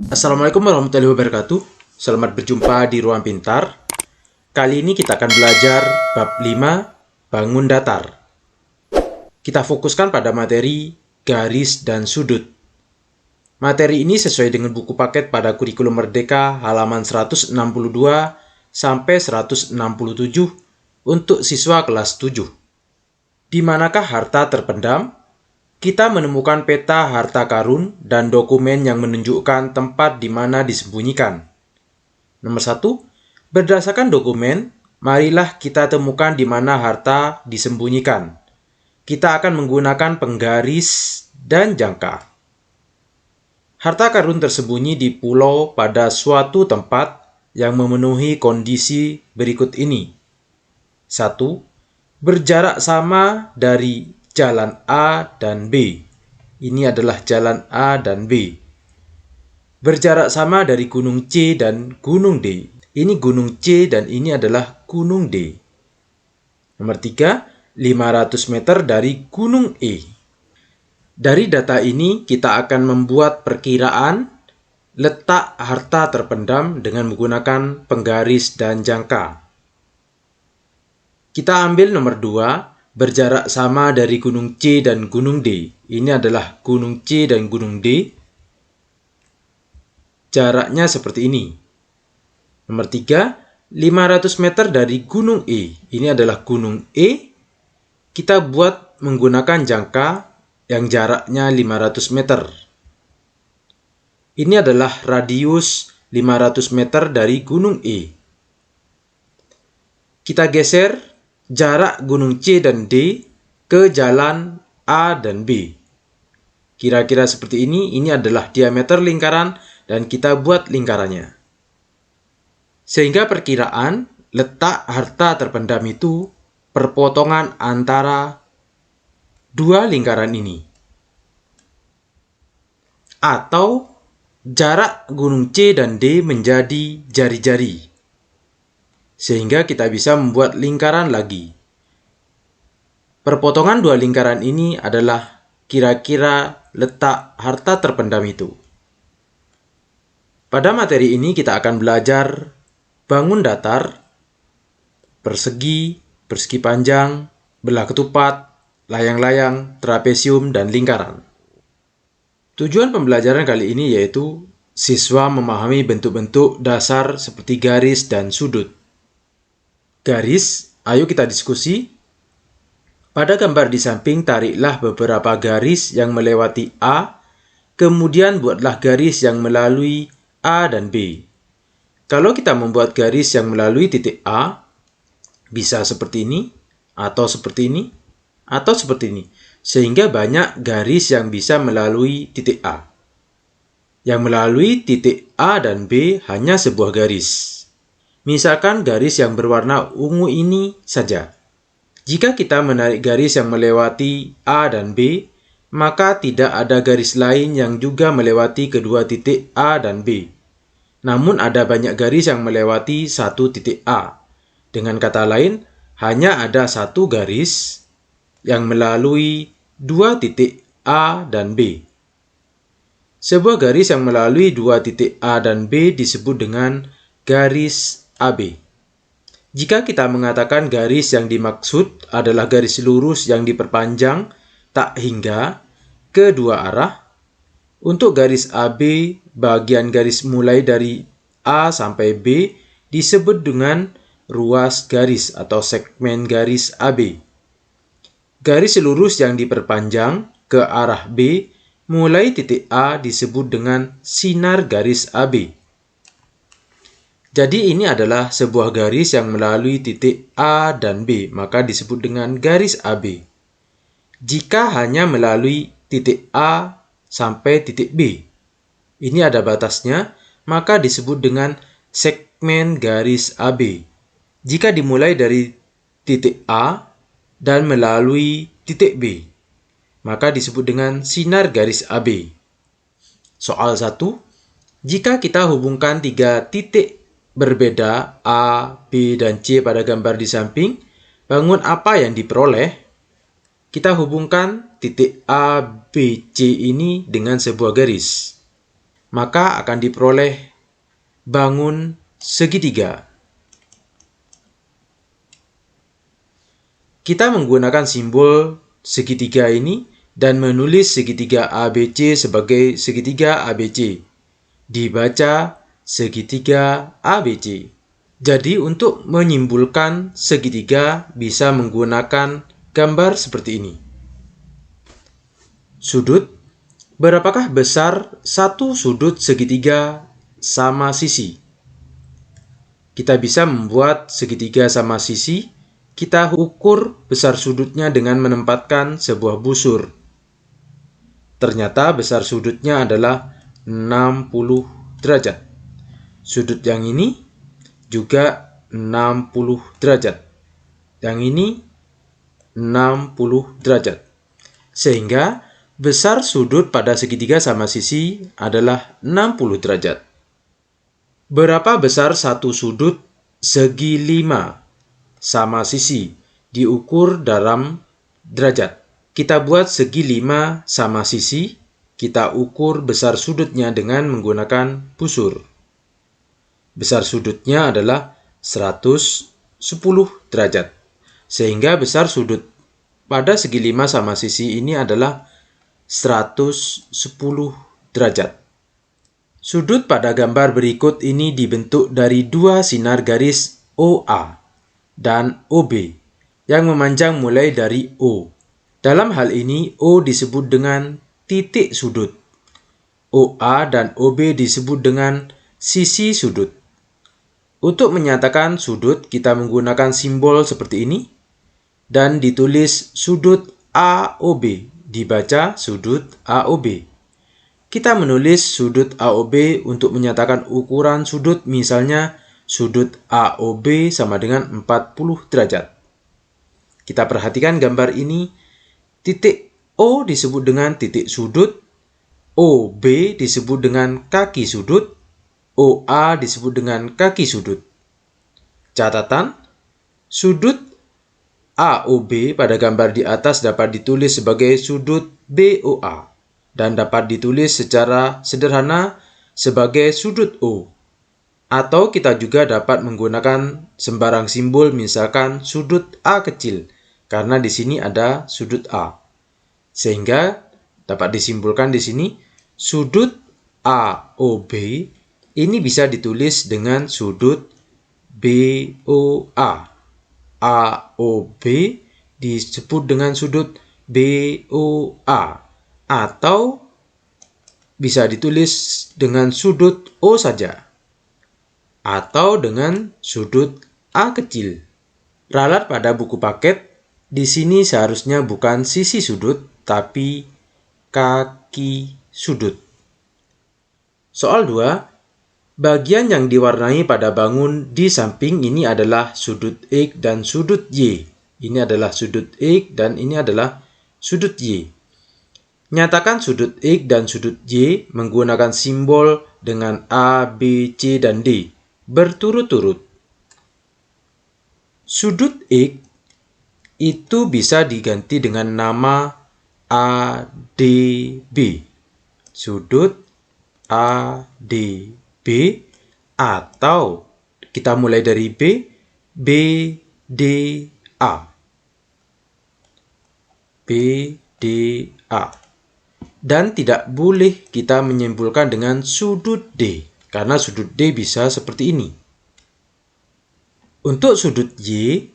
Assalamualaikum warahmatullahi wabarakatuh. Selamat berjumpa di Ruang Pintar. Kali ini kita akan belajar bab 5, bangun datar. Kita fokuskan pada materi garis dan sudut. Materi ini sesuai dengan buku paket pada kurikulum Merdeka halaman 162 sampai 167 untuk siswa kelas 7. Di manakah harta terpendam? Kita menemukan peta harta karun dan dokumen yang menunjukkan tempat di mana disembunyikan. Nomor 1, berdasarkan dokumen, marilah kita temukan di mana harta disembunyikan. Kita akan menggunakan penggaris dan jangka. Harta karun tersembunyi di pulau pada suatu tempat yang memenuhi kondisi berikut ini. 1. Berjarak sama dari jalan A dan B. Ini adalah jalan A dan B. Berjarak sama dari gunung C dan gunung D. Ini gunung C dan ini adalah gunung D. Nomor 3, 500 meter dari gunung E. Dari data ini kita akan membuat perkiraan letak harta terpendam dengan menggunakan penggaris dan jangka. Kita ambil nomor 2, berjarak sama dari gunung C dan gunung D. Ini adalah gunung C dan gunung D. Jaraknya seperti ini. Nomor 3, 500 meter dari gunung E. Ini adalah gunung E. Kita buat menggunakan jangka yang jaraknya 500 meter. Ini adalah radius 500 meter dari gunung E. Kita geser jarak gunung C dan D ke jalan A dan B. Kira-kira seperti ini adalah diameter lingkaran dan kita buat lingkarannya. Sehingga perkiraan letak harta terpendam itu perpotongan antara dua lingkaran ini. Atau jarak gunung C dan D menjadi jari-jari. Sehingga kita bisa membuat lingkaran lagi. Perpotongan dua lingkaran ini adalah kira-kira letak harta terpendam itu. Pada materi ini kita akan belajar bangun datar, persegi, persegi panjang, belah ketupat, layang-layang, trapesium, dan lingkaran. Tujuan pembelajaran kali ini yaitu siswa memahami bentuk-bentuk dasar seperti garis dan sudut. Garis, ayo kita diskusi. Pada gambar di samping tariklah beberapa garis yang melewati A, kemudian buatlah garis yang melalui A dan B. Kalau kita membuat garis yang melalui titik A, bisa seperti ini, atau seperti ini, atau seperti ini. Sehingga banyak garis yang bisa melalui titik A. Yang melalui titik A dan B hanya sebuah garis. Misalkan garis yang berwarna ungu ini saja. Jika kita menarik garis yang melewati A dan B, maka tidak ada garis lain yang juga melewati kedua titik A dan B. Namun ada banyak garis yang melewati satu titik A. Dengan kata lain, hanya ada satu garis yang melalui dua titik A dan B. Sebuah garis yang melalui dua titik A dan B disebut dengan garis AB. Jika kita mengatakan garis yang dimaksud adalah garis lurus yang diperpanjang tak hingga ke dua arah, untuk garis AB, bagian garis mulai dari A sampai B disebut dengan ruas garis atau segmen garis AB. Garis lurus yang diperpanjang ke arah B mulai titik A disebut dengan sinar garis AB. Jadi ini adalah sebuah garis yang melalui titik A dan B, maka disebut dengan garis AB. Jika hanya melalui titik A sampai titik B, ini ada batasnya, maka disebut dengan segmen garis AB. Jika dimulai dari titik A dan melalui titik B, maka disebut dengan sinar garis AB. Soal 1, jika kita hubungkan tiga titik berbeda A, B, dan C pada gambar di samping, bangun apa yang diperoleh? Kita hubungkan titik A, B, C ini dengan sebuah garis. maka akan diperoleh bangun segitiga. Kita menggunakan simbol segitiga ini dan menulis segitiga ABC sebagai segitiga ABC. Dibaca segitiga ABC. Jadi untuk menyimpulkan segitiga bisa menggunakan gambar seperti ini. Sudut. Berapakah besar satu sudut segitiga sama sisi? Kita bisa membuat segitiga sama sisi. Kita ukur besar sudutnya dengan menempatkan sebuah busur. Ternyata besar sudutnya adalah 60 derajat. Sudut yang ini juga 60 derajat. Yang ini 60 derajat. Sehingga besar sudut pada segitiga sama sisi adalah 60 derajat. Berapa besar satu sudut segi 5 sama sisi diukur dalam derajat? Kita buat segi 5 sama sisi, kita ukur besar sudutnya dengan menggunakan busur. Besar sudutnya adalah 110 derajat. Sehingga besar sudut pada segi 5 sama sisi ini adalah 110 derajat. Sudut pada gambar berikut ini dibentuk dari dua sinar garis OA dan OB yang memanjang mulai dari O. Dalam hal ini O disebut dengan titik sudut. OA dan OB disebut dengan sisi sudut. Untuk menyatakan sudut kita menggunakan simbol seperti ini dan ditulis sudut AOB. Dibaca sudut AOB. Kita menulis sudut AOB untuk menyatakan ukuran sudut, misalnya sudut AOB sama dengan 40 derajat. Kita perhatikan gambar ini, titik O disebut dengan titik sudut, OB disebut dengan kaki sudut, OA disebut dengan kaki sudut. Catatan, sudut AOB pada gambar di atas dapat ditulis sebagai sudut BOA dan dapat ditulis secara sederhana sebagai sudut O. Atau kita juga dapat menggunakan sembarang simbol, misalkan sudut A kecil, karena di sini ada sudut A. Sehingga dapat disimpulkan di sini sudut AOB ini bisa ditulis dengan sudut BOA. AOB disebut dengan sudut BOA atau bisa ditulis dengan sudut O saja atau dengan sudut A kecil. Ralat pada buku paket di sini seharusnya bukan sisi sudut tapi kaki sudut. Soal 2. Bagian yang diwarnai pada bangun di samping ini adalah sudut X dan sudut Y. Ini adalah sudut X dan ini adalah sudut Y. Nyatakan sudut X dan sudut Y menggunakan simbol dengan A, B, C, dan D berturut-turut. Sudut X itu bisa diganti dengan nama ADB. Sudut ADB. Atau kita mulai dari B, BDA. BDA. Dan tidak boleh kita menyimpulkan dengan sudut D, karena sudut D bisa seperti ini. Untuk sudut Y,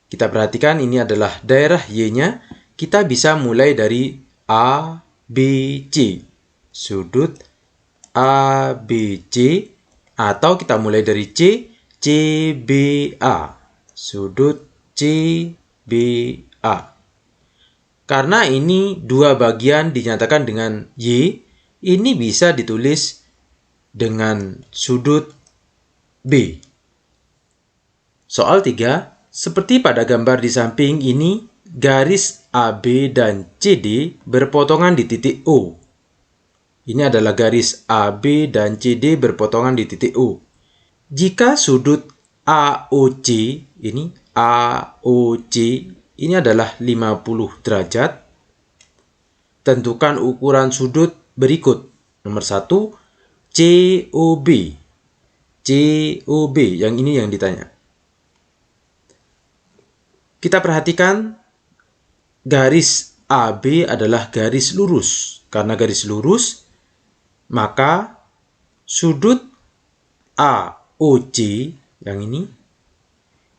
kita perhatikan ini adalah daerah Y-nya. Kita bisa mulai dari A, B, C. Sudut ABC, atau kita mulai dari C, CBA. Sudut CBA. Karena ini dua bagian dinyatakan dengan Y, ini bisa ditulis dengan sudut B. Soal 3. Seperti pada gambar di samping ini, garis AB dan CD berpotongan di titik O. Ini adalah garis AB dan CD berpotongan di titik O. Jika sudut AOC, ini AOC, ini adalah 50 derajat, tentukan ukuran sudut berikut. Nomor 1, COB. COB, yang ini yang ditanya. Kita perhatikan garis AB adalah garis lurus. Karena garis lurus, maka sudut AOC yang ini,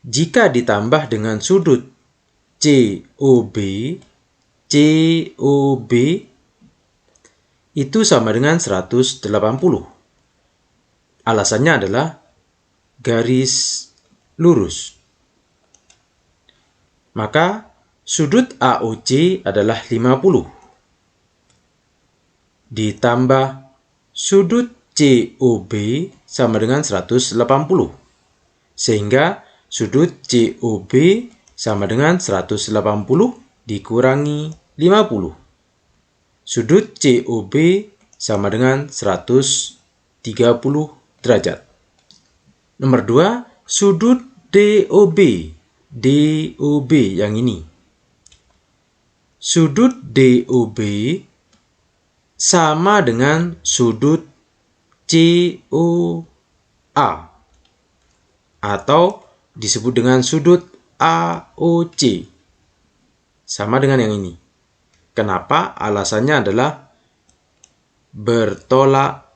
jika ditambah dengan sudut COB itu sama dengan 180. Alasannya adalah garis lurus. Maka sudut AOC adalah 50. Ditambah sudut COB sama dengan 180. Sehingga sudut COB sama dengan 180 dikurangi 50. Sudut COB sama dengan 130 derajat. Nomor 2, sudut DOB. DOB yang ini. Sudut DOB sama dengan sudut COA atau disebut dengan sudut AOC. Sama dengan yang ini. Kenapa? Alasannya adalah bertolak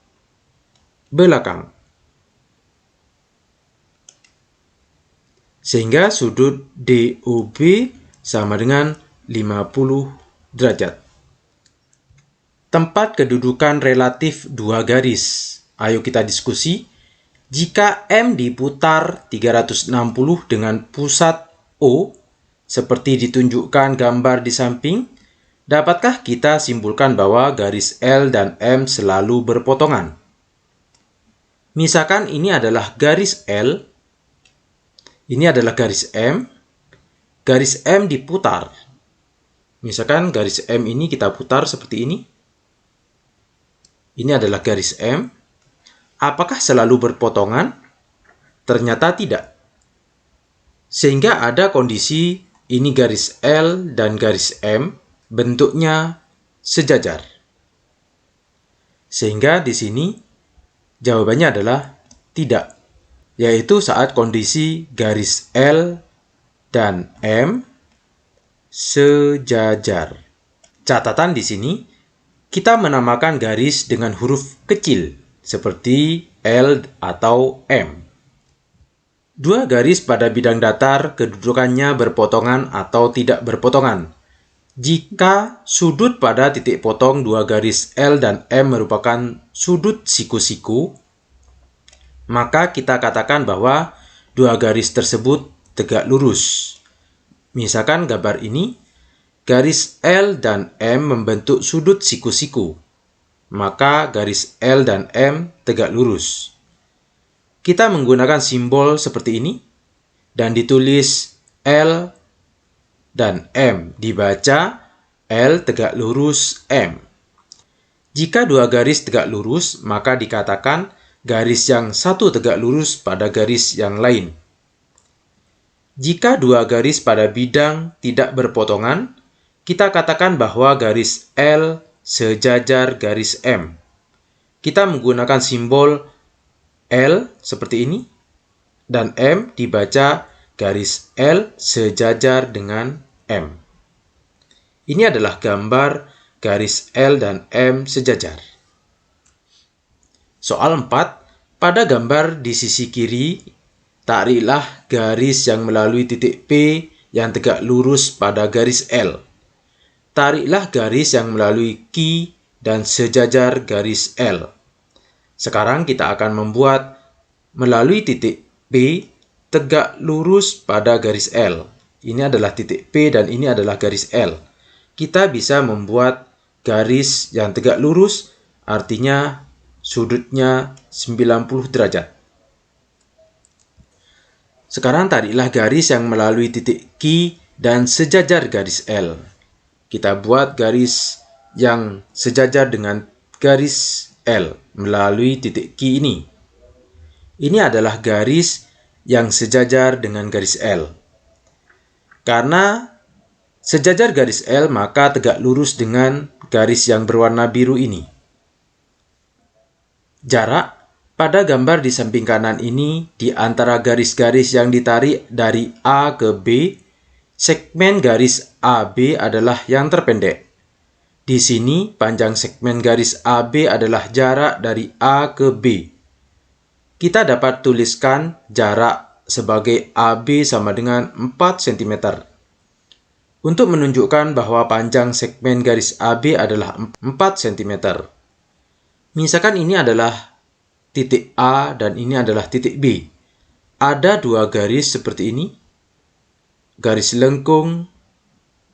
belakang. Sehingga sudut DOB sama dengan 50 derajat. Tempat kedudukan relatif dua garis. Ayo kita diskusi. Jika M diputar 360 dengan pusat O, seperti ditunjukkan gambar di samping, dapatkah kita simpulkan bahwa garis L dan M selalu berpotongan? Misalkan ini adalah garis L, ini adalah garis M diputar. Misalkan garis M ini kita putar seperti ini. Ini adalah garis M. Apakah selalu berpotongan? Ternyata tidak. Sehingga ada kondisi ini garis L dan garis M bentuknya sejajar. Sehingga di sini jawabannya adalah tidak, yaitu saat kondisi garis L dan M sejajar. Catatan di sini, kita menamakan garis dengan huruf kecil seperti L atau M. Dua garis pada bidang datar kedudukannya berpotongan atau tidak berpotongan. Jika sudut pada titik potong dua garis L dan M merupakan sudut siku-siku, maka kita katakan bahwa dua garis tersebut tegak lurus. Misalkan gambar ini, garis L dan M membentuk sudut siku-siku, maka garis L dan M tegak lurus. Kita menggunakan simbol seperti ini, dan ditulis L dan M, dibaca L tegak lurus M. Jika dua garis tegak lurus, maka dikatakan garis yang satu tegak lurus pada garis yang lain. Jika dua garis pada bidang tidak berpotongan, kita katakan bahwa garis L sejajar garis M. Kita menggunakan simbol L seperti ini, dan M dibaca garis L sejajar dengan M. Ini adalah gambar garis L dan M sejajar. Soal 4, pada gambar di sisi kiri, tariklah garis yang melalui titik P yang tegak lurus pada garis L. Tariklah garis yang melalui Q dan sejajar garis L. Sekarang kita akan membuat melalui titik P tegak lurus pada garis L. Ini adalah titik P dan ini adalah garis L. Kita bisa membuat garis yang tegak lurus, artinya sudutnya 90 derajat. Sekarang tariklah garis yang melalui titik Q dan sejajar garis L. Kita buat garis yang sejajar dengan garis L melalui titik Q ini. Ini adalah garis yang sejajar dengan garis L. Karena sejajar garis L, maka tegak lurus dengan garis yang berwarna biru ini. Jarak pada gambar di samping kanan ini di antara garis-garis yang ditarik dari A ke B, segmen garis AB adalah yang terpendek. Di sini, panjang segmen garis AB adalah jarak dari A ke B. Kita dapat tuliskan jarak sebagai AB sama dengan 4 cm. Untuk menunjukkan bahwa panjang segmen garis AB adalah 4 cm. Misalkan ini adalah titik A dan ini adalah titik B. Ada dua garis seperti ini, garis lengkung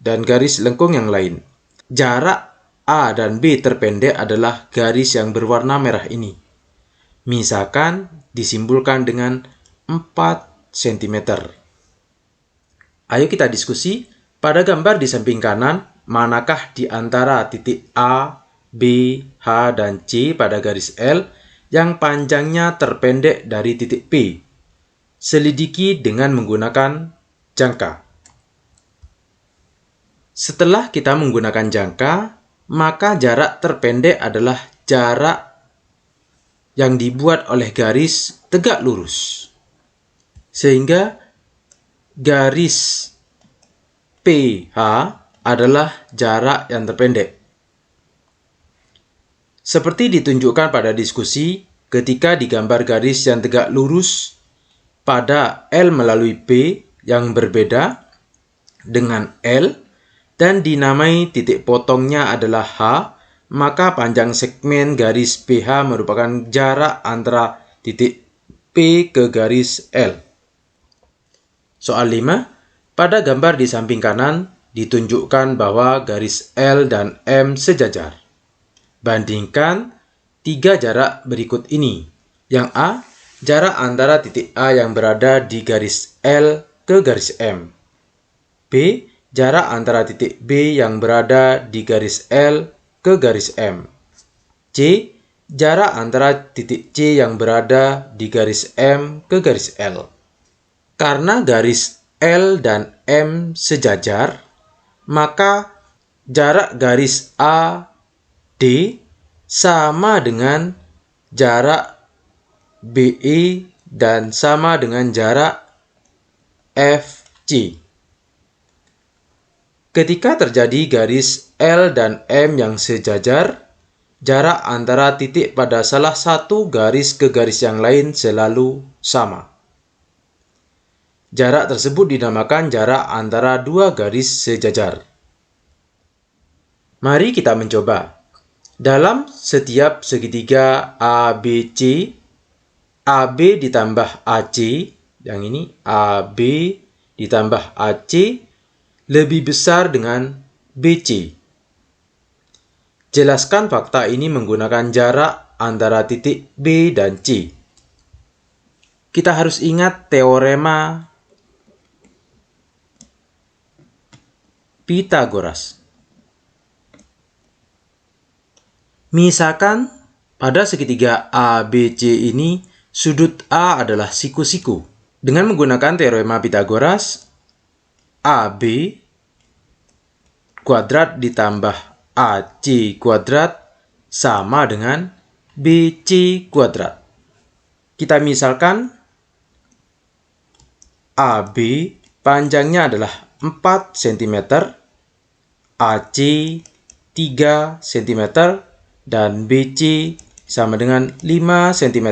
dan garis lengkung yang lain. Jarak A dan B terpendek adalah garis yang berwarna merah ini. Misalkan disimbolkan dengan 4 cm. Ayo kita diskusi. Pada gambar di samping kanan, manakah di antara titik A, B, H, dan C pada garis L yang panjangnya terpendek dari titik P? Selidiki dengan menggunakan jangka. Setelah kita menggunakan jangka, maka jarak terpendek adalah jarak yang dibuat oleh garis tegak lurus. Sehingga garis PH adalah jarak yang terpendek. Seperti ditunjukkan pada diskusi, ketika digambar garis yang tegak lurus pada L melalui P yang berbeda dengan L dan dinamai titik potongnya adalah H, maka panjang segmen garis PH merupakan jarak antara titik P ke garis L. Soal 5. Pada gambar di samping kanan, ditunjukkan bahwa garis L dan M sejajar. Bandingkan 3 jarak berikut ini. Yang A, jarak antara titik A yang berada di garis L ke garis M. B, jarak antara titik B yang berada di garis L ke garis M. C, jarak antara titik C yang berada di garis M ke garis L. Karena garis L dan M sejajar, maka jarak garis AD sama dengan jarak BE dan sama dengan jarak FC. Ketika terjadi garis L dan M yang sejajar, jarak antara titik pada salah satu garis ke garis yang lain selalu sama. Jarak tersebut dinamakan jarak antara dua garis sejajar. Mari kita mencoba. Dalam setiap segitiga ABC, AB ditambah AC, yang ini AB ditambah AC, lebih besar dengan BC. Jelaskan fakta ini menggunakan jarak antara titik B dan C. Kita harus ingat teorema Pythagoras. Misalkan pada segitiga ABC ini sudut A adalah siku-siku. Dengan menggunakan teorema Pythagoras, AB kuadrat ditambah AC kuadrat sama dengan BC kuadrat. Kita misalkan AB panjangnya adalah 4 cm, AC 3 cm, dan BC sama dengan 5 cm.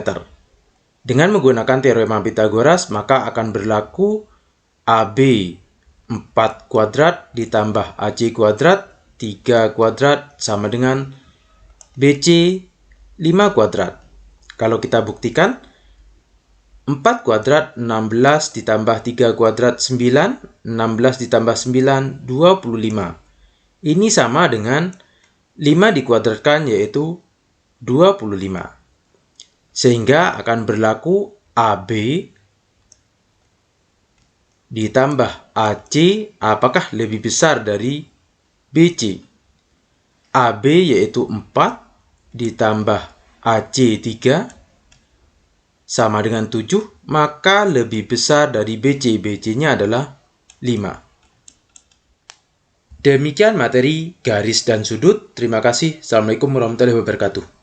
Dengan menggunakan teorema Pythagoras, maka akan berlaku AB 4 kuadrat ditambah AC kuadrat 3 kuadrat sama dengan BC 5 kuadrat. Kalau kita buktikan, 4 kuadrat 16 ditambah 3 kuadrat 9, 16 ditambah 9, 25. Ini sama dengan 5 dikuadratkan yaitu 25. Sehingga akan berlaku AB ditambah AC apakah lebih besar dari BC? AB yaitu 4 ditambah AC 3 sama dengan 7, maka lebih besar dari BC. BC-nya adalah 5. Demikian materi garis dan sudut. Terima kasih. Assalamualaikum warahmatullahi wabarakatuh.